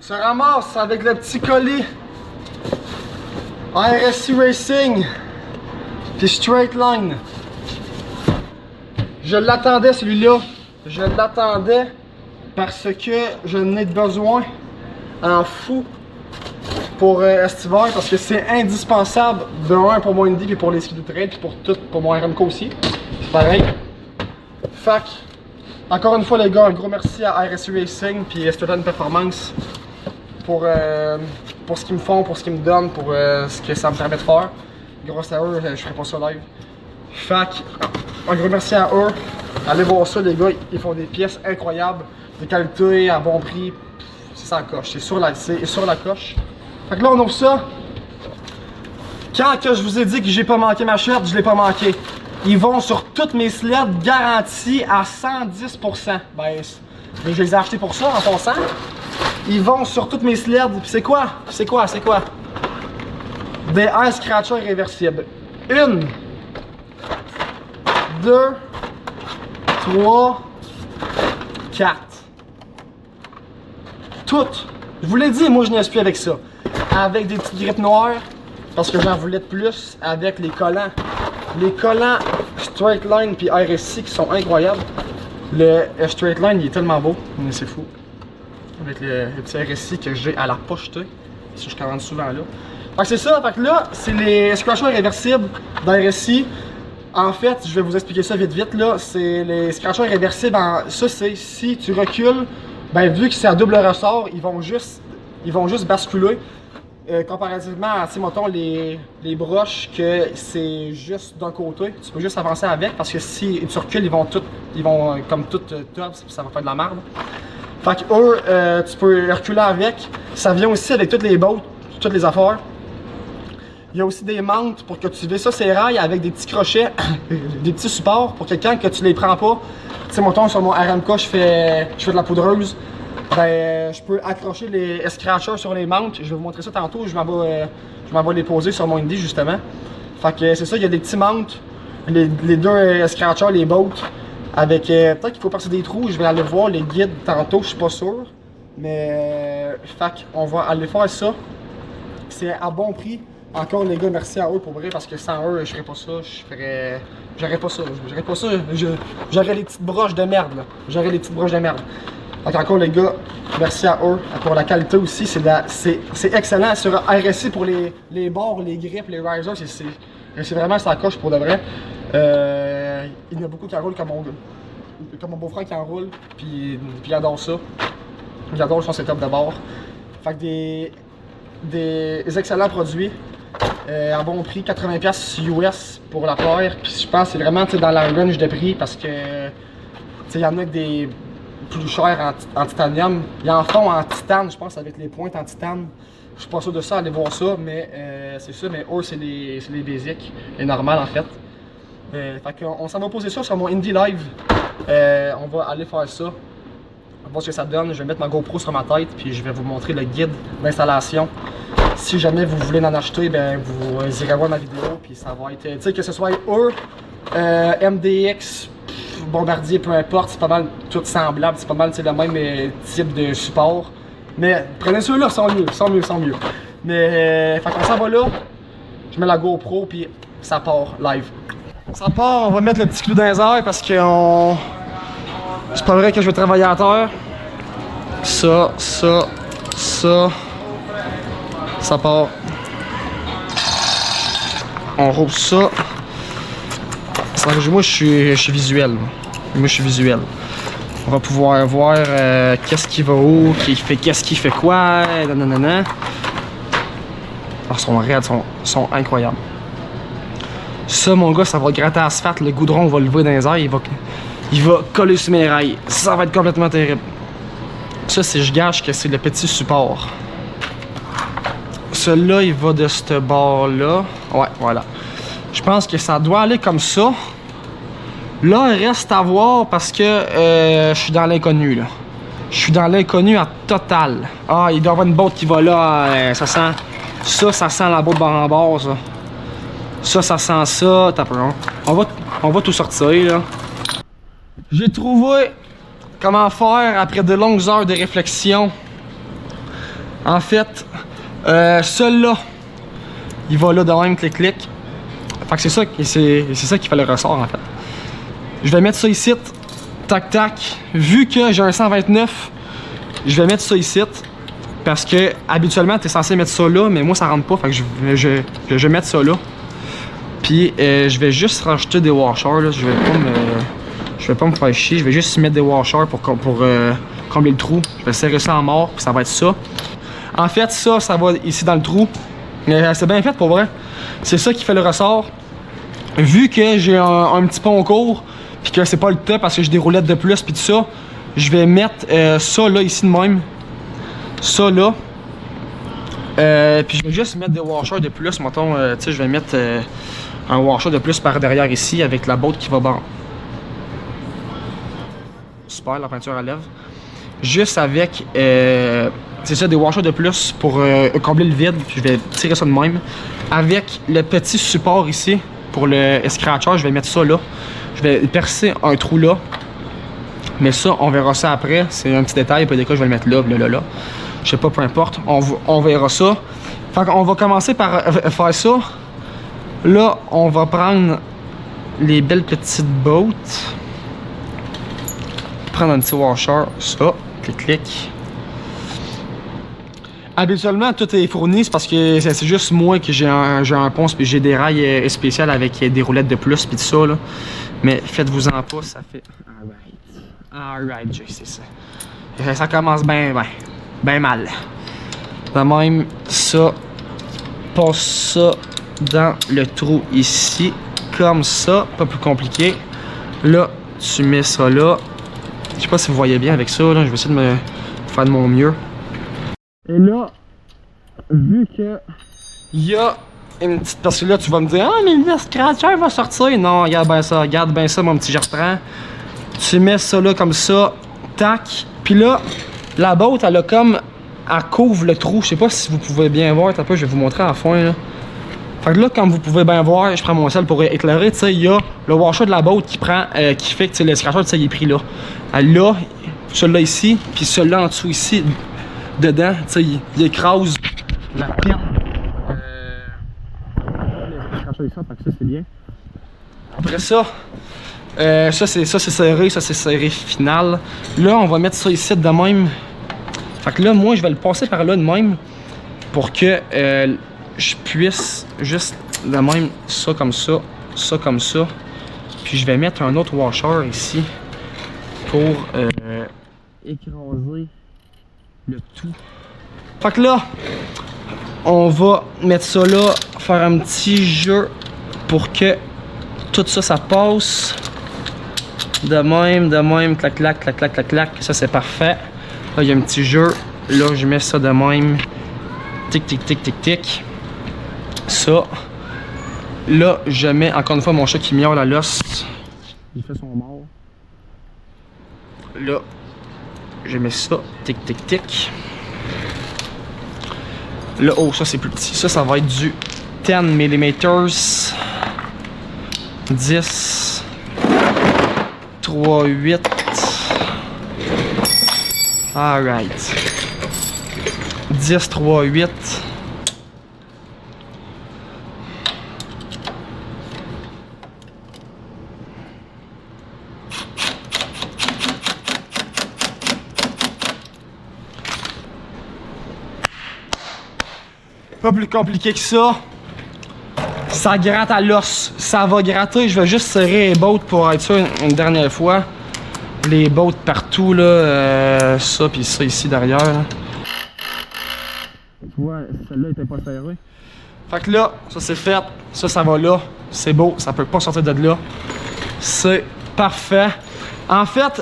se ramasse avec le petit colis RSC Racing puis Straight Line. Je l'attendais celui-là, je l'attendais parce que je n'ai besoin en fou pour cet hiver, parce que c'est indispensable de un pour mon Indy et pour les skis de trail, puis pour tout, pour mon RMK aussi, c'est pareil. Fait que, encore une fois les gars, un gros merci à RSC Racing puis Straight Line Performance pour ce qu'ils me font, pour ce qu'ils me donnent, pour ce que ça me permet de faire. Grâce à eux, je ferais pas ça live. Fait que, un gros merci à eux. Allez voir ça les gars, ils font des pièces incroyables, de qualité, à bon prix. C'est ça la coche, c'est sur la coche. Fait que là on ouvre ça. Quand que je vous ai dit que j'ai pas manqué ma short, je l'ai pas manqué. Ils vont sur toutes mes sleds garantis à 110%. Ben, je les ai achetés pour ça en passant. Ils vont sur toutes mes sleds. Puis c'est quoi? C'est quoi? C'est quoi? Des air scratchers réversibles. 1, 2, 3, 4. Toutes. Je vous l'ai dit, moi je n'y suis plus avec ça. Avec des petites grippes noires, parce que j'en voulais de plus, avec les collants. Les collants Straight Line puis RSC qui sont incroyables. Le Straight Line il est tellement beau, mais c'est fou. Avec le petit RSC que j'ai à la poche, je commande souvent là. Fait que c'est ça, fait que là, c'est les scratchers réversibles d'RSC. En fait, je vais vous expliquer ça vite là. C'est les scratchers réversibles, ça c'est si tu recules, ben vu que c'est à double ressort, ils vont juste basculer. Comparativement à, mettons, les broches que c'est juste d'un côté, tu peux juste avancer avec parce que si tu recules, ils vont comme tout top, ça va faire de la merde. Fait que eux, tu peux reculer avec. Ça vient aussi avec toutes les bottes, toutes les affaires. Il y a aussi des mantes pour que tu visses ça ces rails avec des petits crochets, des petits supports pour que quand que tu les prends pas, tu sais, mettons sur mon RMK, je fais de la poudreuse. Ben, je peux accrocher les scratchers sur les mantes. Je vais vous montrer ça tantôt. Je m'en vais les poser sur mon Indy justement. Fait que c'est ça, il y a des petits mantes, les deux scratchers, les bottes. Avec peut-être qu'il faut passer des trous. Je vais aller voir les guides tantôt, je suis pas sûr. Mais fait qu'on va aller faire ça. C'est à bon prix. Encore les gars, merci à eux pour vrai parce que sans eux, je ferais pas ça. J'aurais pas ça. J'aurais les petites broches de merde là. J'aurais les petites broches de merde. Donc encore les gars, merci à eux pour la qualité aussi, c'est excellent sur RSC pour les bords, les grippes, les risers, c'est vraiment sa coche pour de vrai. Il y en a beaucoup qui en roulent comme mon beau-frère qui en roule, puis il adore ça. Il adore son setup de bord. Fait que des excellents produits à bon prix, 80$ US pour la paire, puis je pense que c'est vraiment dans la range de prix parce que il y en a des plus cher en titanium. Ils en font en titane, je pense, avec les pointes en titane. Je suis pas sûr de ça, allez voir ça, mais c'est ça. Mais eux, c'est les basiques, les normales en fait. Fait qu'on s'en va poser ça sur mon Indy Live. On va aller faire ça. On va voir ce que ça donne. Je vais mettre ma GoPro sur ma tête, puis je vais vous montrer le guide d'installation. Si jamais vous voulez en acheter, ben vous irez voir ma vidéo, puis ça va être, tu sais, que ce soit eux, MDX, Bombardier, peu importe, c'est pas mal tout semblable, c'est pas mal le même type de support. Mais prenez ceux-là, sont mieux. Mais fait qu'on s'en va là, je mets la GoPro puis ça part live. Ça part, on va mettre le petit clou dans les airs parce que c'est pas vrai que je vais travailler à terre. Ça part. On roule ça. Moi, je suis visuel. On va pouvoir voir qu'est-ce qui va où, qu'est-ce qui fait quoi, nanana. Alors, son raids sont incroyables. Ça, mon gars, ça va gratter l'asphalte, le goudron va lever dans les airs, il va coller sur mes rails. Ça va être complètement terrible. Ça, c'est, je gâche que c'est le petit support. Celui-là, il va de ce bord-là. Ouais, voilà. Je pense que ça doit aller comme ça. Là, il reste à voir parce que je suis dans l'inconnu, là. Je suis dans l'inconnu à total. Ah, il doit y avoir une botte qui va là. Ça sent la botte bord en bord, ça. Ça sent ça. T'as peur. On va tout sortir, là. J'ai trouvé comment faire, après de longues heures de réflexion, En fait, celui-là, il va là de même, clic. Fait que c'est ça qui fait le ressort en fait. Je vais mettre ça ici, tac tac. Vu que j'ai un 129, je vais mettre ça ici. Parce que habituellement, tu es censé mettre ça là, mais moi ça rentre pas. Fait que je vais mettre ça là. Puis je vais juste rajouter des washers. Là. Je vais pas me faire chier. Je vais juste mettre des washers pour combler le trou. Je vais serrer ça en mort, puis ça va être ça. En fait, ça va ici dans le trou. C'est bien fait pour vrai. C'est ça qui fait le ressort. Vu que j'ai un petit pont court, puis que c'est pas le top parce que j'ai des roulettes de plus, puis tout ça, je vais mettre ça là, ici de même. Ça là. Puis je vais juste mettre des washers de plus. Mettons, tu sais, je vais mettre un washer de plus par derrière ici avec la botte qui va bon. Super, la peinture à lèvres. Juste avec, c'est ça, des washers de plus pour combler le vide. Puis je vais tirer ça de même. Avec le petit support ici pour le scratcher, je vais mettre ça là. Je vais percer un trou là. Mais ça, on verra ça après. C'est un petit détail. Puis des cas, je vais le mettre là, là. Je sais pas, peu importe. On verra ça. Fait qu'on va commencer par faire ça. Là, on va prendre les belles petites bottes. Prendre un petit washer. Ça. Clic. Habituellement, tout est fourni. C'est parce que c'est juste moi que j'ai un ponce. Puis j'ai des rails spéciales avec des roulettes de plus. Puis tout ça, là. Mais faites-vous-en pas. Ça fait... Alright, Jay, c'est ça. Ça commence bien mal. De même, ça, passe ça dans le trou ici, comme ça, pas plus compliqué. Là, tu mets ça là. Je sais pas si vous voyez bien avec ça, là, je vais essayer de me faire de mon mieux. Et là, vu que il y a une petite... Parce que là, tu vas me dire, ah, mais le scratcher va sortir. Non, regarde bien ça, mon petit, je reprends. Tu mets ça là comme ça, tac. Puis là, la botte, elle a comme... Elle couvre le trou. Je sais pas si vous pouvez bien voir. Un peu, je vais vous montrer à la fin. Là. Fait que là, comme vous pouvez bien voir, je prends mon sel pour éclairer. Tu sais, il y a le washer de la botte qui prend, qui fait que le scratcher, tu sais, il est pris là. Là, celui-là ici, puis celui-là en dessous ici, dedans, tu sais, il écrase la pine. Le scratcher ici, fait que ça, c'est bien. Après ça, ça c'est serré final. Là, on va mettre ça ici de même. Fait que là, moi, je vais le passer par là de même pour que je puisse juste de même, ça comme ça, ça comme ça. Puis je vais mettre un autre washer ici pour écraser le tout. Fait que là, on va mettre ça là, faire un petit jeu pour que tout ça, ça passe. De même, clac, clac, clac, clac, clac, clac. Ça, c'est parfait. Là, il y a un petit jeu. Là, je mets ça de même. Tic, tic, tic, tic, tic. Ça. Là, je mets encore une fois mon chat qui miaule à l'os. Il fait son mort. Là, je mets ça. Tic, tic, tic. Là, oh, ça, c'est plus petit. Ça va être du 10 mm. 10. 3, 8. Alright. 10, 3, 8. Pas plus compliqué que ça. Ça gratte à l'os. Ça va gratter. Je vais juste serrer les bottes pour être sûr une dernière fois. Les bottes partout, là. Ça, puis ça ici derrière. Là. Tu vois, celle-là était pas serrée. Fait que là, ça c'est fait. Ça va là. C'est beau. Ça peut pas sortir de là. C'est parfait. En fait,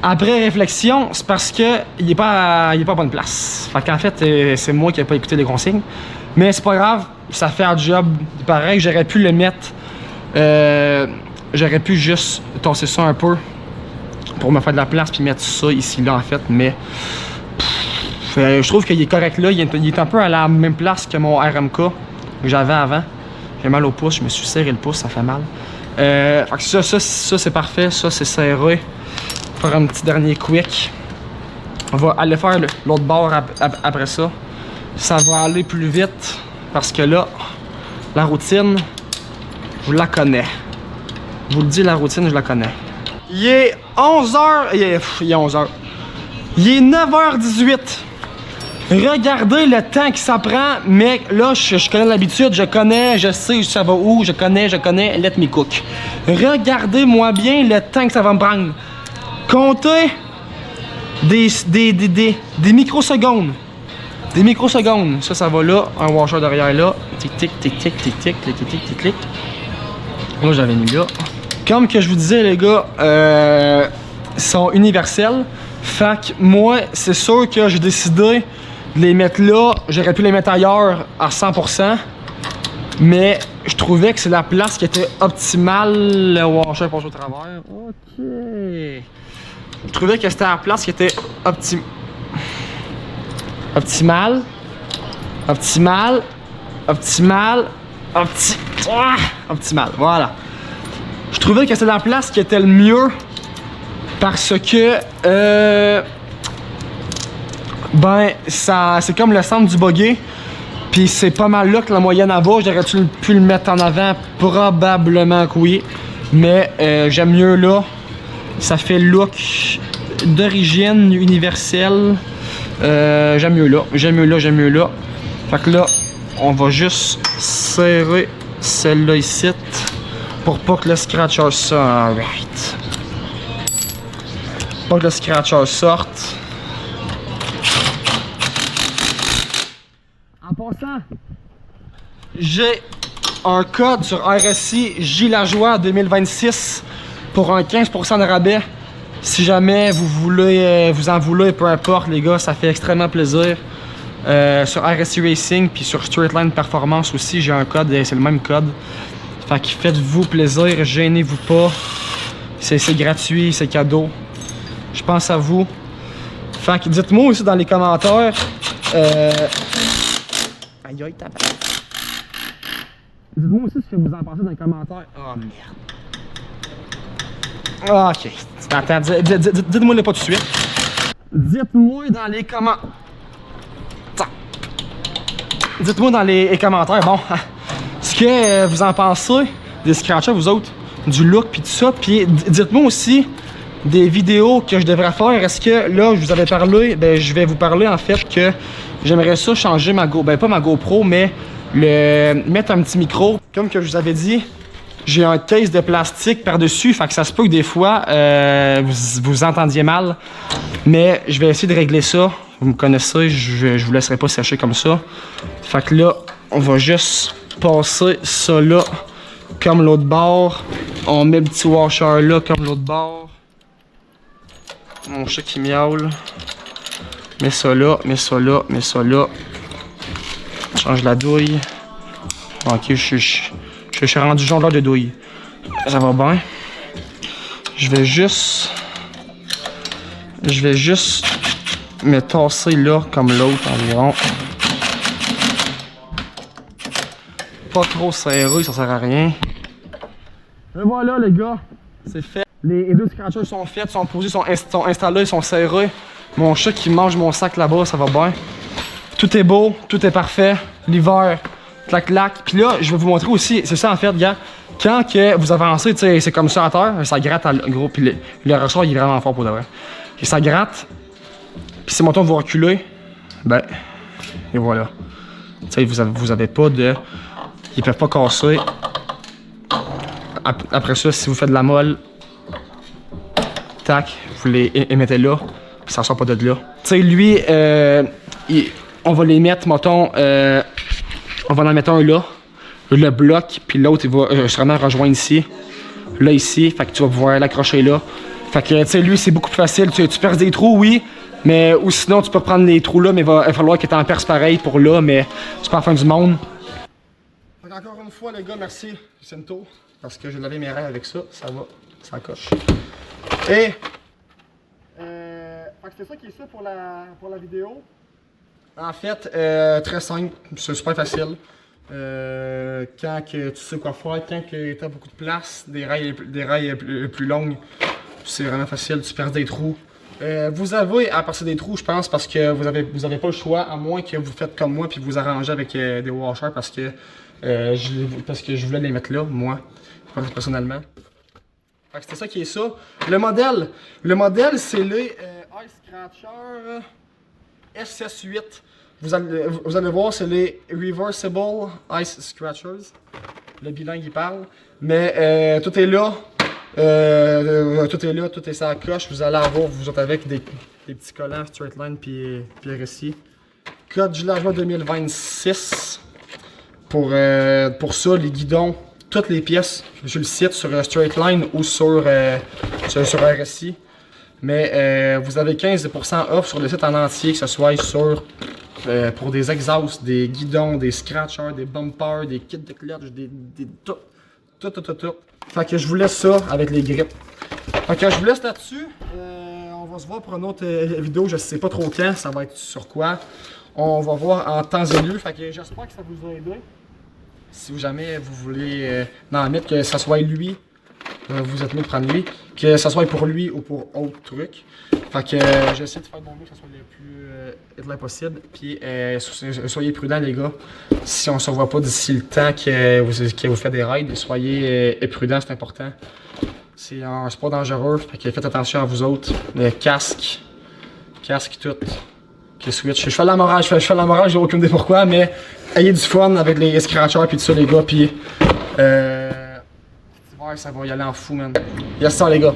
après réflexion, c'est parce que il est pas à bonne place. Fait qu'en fait, c'est moi qui n'ai pas écouté les consignes. Mais c'est pas grave. Ça fait un job pareil. J'aurais pu le mettre. J'aurais pu juste tasser ça un peu pour me faire de la place puis mettre ça ici là en fait. Mais je trouve qu'il est correct là. Il est un peu à la même place que mon RMK que j'avais avant. J'ai mal au pouce. Je me suis serré le pouce. Ça fait mal. Fait que ça c'est parfait. Ça c'est serré. Faire un petit dernier quick. On va aller faire l'autre bord après ça. Ça va aller plus vite parce que là, la routine, je la connais. Je vous le dis, la routine, je la connais. Il est 11h. Il est 11h. Il est 9h18. Regardez le temps que ça prend, mais là, je connais l'habitude, je connais, je sais ça va où, je connais, let me cook. Regardez-moi bien le temps que ça va me prendre. Comptez des microsecondes. Des microsecondes. Ça va là, un washer derrière là. Tic, tic, tic, tic, tic, tic, tic, tic, tic, tic. Là, j'avais mis là. Comme que je vous disais, les gars, sont universels. Fait que moi, c'est sûr que j'ai décidé de les mettre là. J'aurais pu les mettre ailleurs à 100%. Mais je trouvais que c'est la place qui était optimale. Le washer passe au travers. Ok. Je trouvais que c'était la place qui était optimale, voilà. Je trouvais que c'était la place qui était le mieux parce que ben ça c'est comme le centre du buggy, puis c'est pas mal là que la moyenne va. J'aurais pu le mettre en avant, probablement que oui, mais j'aime mieux là. Ça fait look d'origine universelle. J'aime mieux là. Fait que là, on va juste serrer celle-là ici pour pas que le scratcher sorte. Alright. Pas que le scratcher sorte. En passant, j'ai un code sur RSI Gilajoie 2026 pour un 15% de rabais. Si jamais vous voulez, vous en voulez, peu importe les gars, ça fait extrêmement plaisir. Sur RSI Racing puis sur Straightline Performance aussi, j'ai un code et c'est le même code. Fait que faites-vous plaisir, gênez-vous pas. C'est gratuit, c'est cadeau. Je pense à vous. Fait que dites-moi aussi dans les commentaires. Aïe aïe, tabac. Dites-moi aussi ce que vous en pensez dans les commentaires. Oh merde. Ok. Attends, dites-moi-le pas tout de suite. Dites-moi dans les commentaires. Dites-moi dans les commentaires, bon, ce que vous en pensez des scratchers, vous autres, du look puis tout ça. Puis dites-moi aussi des vidéos que je devrais faire. Est-ce que là, je vous avais parlé, ben je vais vous parler en fait que j'aimerais ça changer ma GoPro, ben pas ma GoPro, mais mettre un petit micro. Comme que je vous avais dit, j'ai un case de plastique par-dessus, fait que ça se peut que des fois, vous entendiez mal. Mais je vais essayer de régler ça. Vous me connaissez, je vous laisserai pas sécher comme ça. Fait que là, on va juste passer ça là, comme l'autre bord. On met le petit washer là, comme l'autre bord. Mon chat qui miaule. Mets ça là, mets ça là, mets ça là. Change la douille. Ok, je suis rendu jongleur de douille. Ça va bien. Je vais juste me tasser là comme l'autre environ. Pas trop serré, ça sert à rien. Et voilà les gars, c'est fait. Les deux scratchers sont faits, sont posés, sont installés, sont serrés. Mon chat qui mange mon sac là-bas, ça va bien. Tout est beau, tout est parfait. L'hiver, clac. Puis là, je vais vous montrer aussi, c'est ça en fait, gars. Quand que vous avancez, tu sais, c'est comme ça à terre, ça gratte à gros. Puis le ressort, il est vraiment fort pour de vrai. Et ça gratte. Puis si mon tour vous reculez, ben, et voilà. Tu sais, vous avez pas de. Ils peuvent pas casser. Après ça, si vous faites de la molle, tac, vous les mettez là, puis ça sort pas de là. Tu sais, lui, on va les mettre, mettons, on va en mettre un là, le bloc, puis l'autre, il va sûrement rejoindre ici, là, ici, fait que tu vas pouvoir l'accrocher là. Fait que, tu sais, lui, c'est beaucoup plus facile. Tu perces des trous, oui, mais ou sinon, tu peux prendre les trous là, mais il va falloir que tu en perces pareil pour là, mais c'est pas la fin du monde. Fait encore une fois, les gars, merci, Cento, parce que j'ai lavé mes rêves avec ça, ça va, ça coche. Et, c'est ça qui est ça pour la vidéo. En fait, très simple, c'est super facile. Quand que tu sais quoi faire, quand tu as beaucoup de place, des rails plus longues, c'est vraiment facile, tu perds des trous, Vous avez à partir des trous, je pense, parce que vous avez pas le choix, à moins que vous faites comme moi puis vous arrangez avec des washers parce que je voulais les mettre là, moi, personnellement. Fait que c'était ça qui est ça. Le modèle c'est les Ice Scratcher S68. Vous allez voir, c'est les Reversible Ice Scratchers. Le bilingue il parle. Mais tout est là. Tout est ça à coche. Vous allez avoir, vous autres, avec des petits collants Straight Line puis RSI. Code Juillet 2026. Pour ça, les guidons, toutes les pièces, je le cite sur Straight Line ou sur RSI. Mais vous avez 15% off sur le site en entier, que ce soit sur pour des exhausts, des guidons, des scratchers, des bumpers, des kits de clutch, tout. Fait que je vous laisse ça avec les grippes. Fait que je vous laisse là-dessus. On va se voir pour une autre vidéo, je sais pas trop quand, ça va être sur quoi. On va voir en temps et lieu. Fait que j'espère que ça vous a aidé. Si jamais vous voulez en mettre que ça soit lui, vous êtes mieux de prendre lui, que ça soit pour lui ou pour autre truc. Fait que j'essaie de faire de mon mieux que ça soit le plus éclair possible. Puis soyez prudents les gars. Si on se revoit pas d'ici le temps que vous faites des raids, soyez prudents, c'est important. C'est pas dangereux, fait que faites attention à vous autres. Le casque tout. Que switch. Je fais la morale, j'ai aucune idée pourquoi, mais ayez du fun avec les scratchers puis tout ça les gars, puis ça va y aller en fou man. Yes ça les gars.